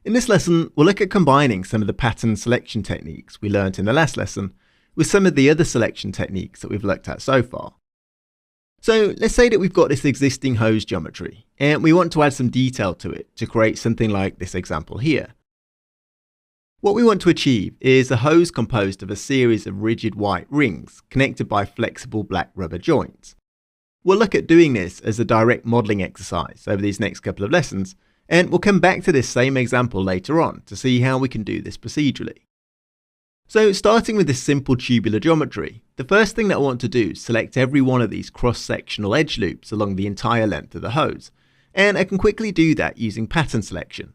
In this lesson, we'll look at combining some of the pattern selection techniques we learnt in the last lesson with some of the other selection techniques that we've looked at so far. So let's say that we've got this existing hose geometry and we want to add some detail to it to create something like this example here. What we want to achieve is a hose composed of a series of rigid white rings connected by flexible black rubber joints. We'll look at doing this as a direct modelling exercise over these next couple of lessons, and we'll come back to this same example later on to see how we can do this procedurally. So starting with this simple tubular geometry, the first thing that I want to do is select every one of these cross-sectional edge loops along the entire length of the hose, and I can quickly do that using pattern selection.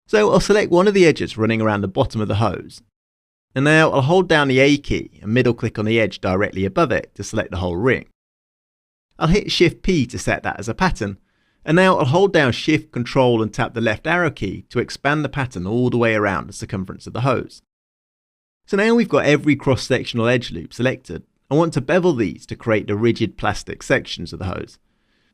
So I'll select one of the edges running around the bottom of the hose, and now I'll hold down the A key and middle click on the edge directly above it to select the whole ring. I'll hit Shift P to set that as a pattern, and now I'll hold down Shift, Control and tap the left arrow key to expand the pattern all the way around the circumference of the hose. So now we've got every cross-sectional edge loop selected. I want to bevel these to create the rigid plastic sections of the hose.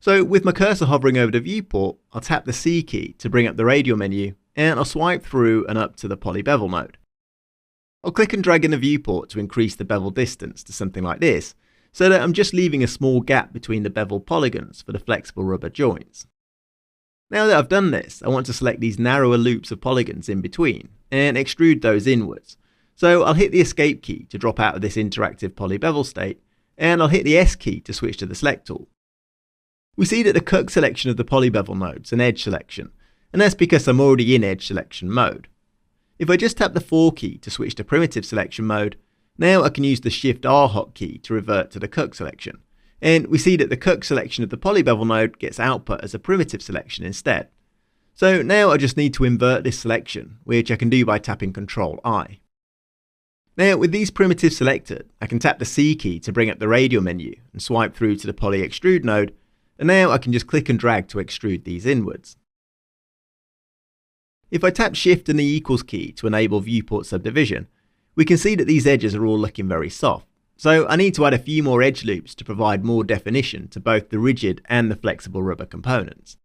So with my cursor hovering over the viewport, I'll tap the C key to bring up the radial menu, and I'll swipe through and up to the poly bevel mode. I'll click and drag in the viewport to increase the bevel distance to something like this, so that I'm just leaving a small gap between the bevel polygons for the flexible rubber joints. Now that I've done this, I want to select these narrower loops of polygons in between, and extrude those inwards. So I'll hit the Escape key to drop out of this interactive poly bevel state, and I'll hit the S key to switch to the Select tool. We see that the cut selection of the poly bevel mode is an edge selection, and that's because I'm already in edge selection mode. If I just tap the 4 key to switch to primitive selection mode, now I can use the Shift R hotkey to revert to the cut selection, and we see that the cut selection of the poly bevel mode gets output as a primitive selection instead. So now I just need to invert this selection, which I can do by tapping Ctrl I. Now with these primitives selected, I can tap the C key to bring up the radial menu and swipe through to the poly extrude node, and now I can just click and drag to extrude these inwards. If I tap Shift and the equals key to enable viewport subdivision, we can see that these edges are all looking very soft. So I need to add a few more edge loops to provide more definition to both the rigid and the flexible rubber components.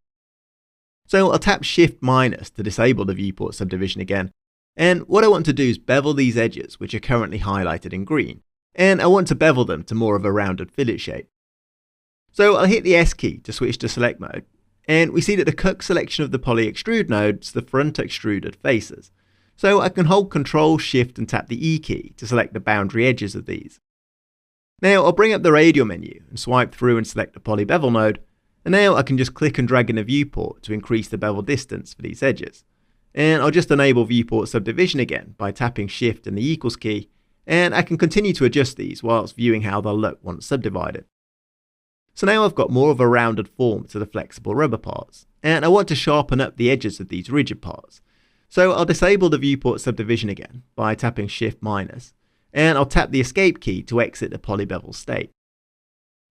So I'll tap Shift- to disable the viewport subdivision again, and what I want to do is bevel these edges which are currently highlighted in green, and I want to bevel them to more of a rounded fillet shape. So I'll hit the S key to switch to select mode, and we see that the cut selection of the poly extrude node is the front extruded faces. So I can hold Ctrl, Shift and tap the E key to select the boundary edges of these. Now I'll bring up the radial menu and swipe through and select the poly bevel mode, and now I can just click and drag in the viewport to increase the bevel distance for these edges. And I'll just enable viewport subdivision again by tapping Shift and the equals key, and I can continue to adjust these whilst viewing how they'll look once subdivided. So now I've got more of a rounded form to the flexible rubber parts, and I want to sharpen up the edges of these rigid parts. So I'll disable the viewport subdivision again by tapping Shift-, and I'll tap the Escape key to exit the poly bevel state.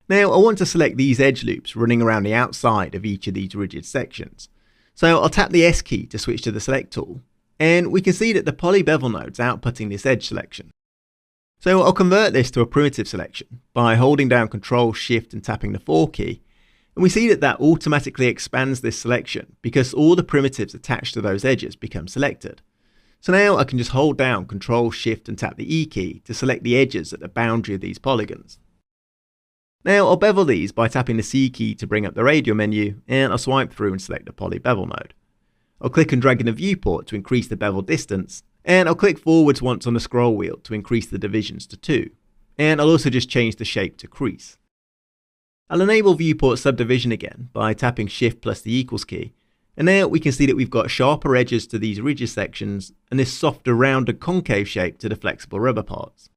Now I want to select these edge loops running around the outside of each of these rigid sections. So I'll tap the S key to switch to the Select tool, and we can see that the poly bevel node's outputting this edge selection. So I'll convert this to a primitive selection by holding down Ctrl, Shift and tapping the 4 key, and we see that that automatically expands this selection because all the primitives attached to those edges become selected. So now I can just hold down Ctrl, Shift and tap the E key to select the edges at the boundary of these polygons. Now I'll bevel these by tapping the C key to bring up the radial menu, and I'll swipe through and select the poly bevel mode. I'll click and drag in the viewport to increase the bevel distance, and I'll click forwards once on the scroll wheel to increase the divisions to 2, and I'll also just change the shape to crease. I'll enable viewport subdivision again by tapping Shift plus the equals key, and now we can see that we've got sharper edges to these rigid sections and this softer rounded concave shape to the flexible rubber parts.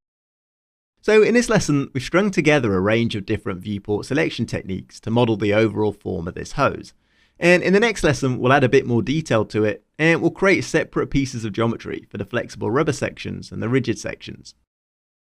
So in this lesson, we've strung together a range of different viewport selection techniques to model the overall form of this hose. And in the next lesson, we'll add a bit more detail to it, and we'll create separate pieces of geometry for the flexible rubber sections and the rigid sections.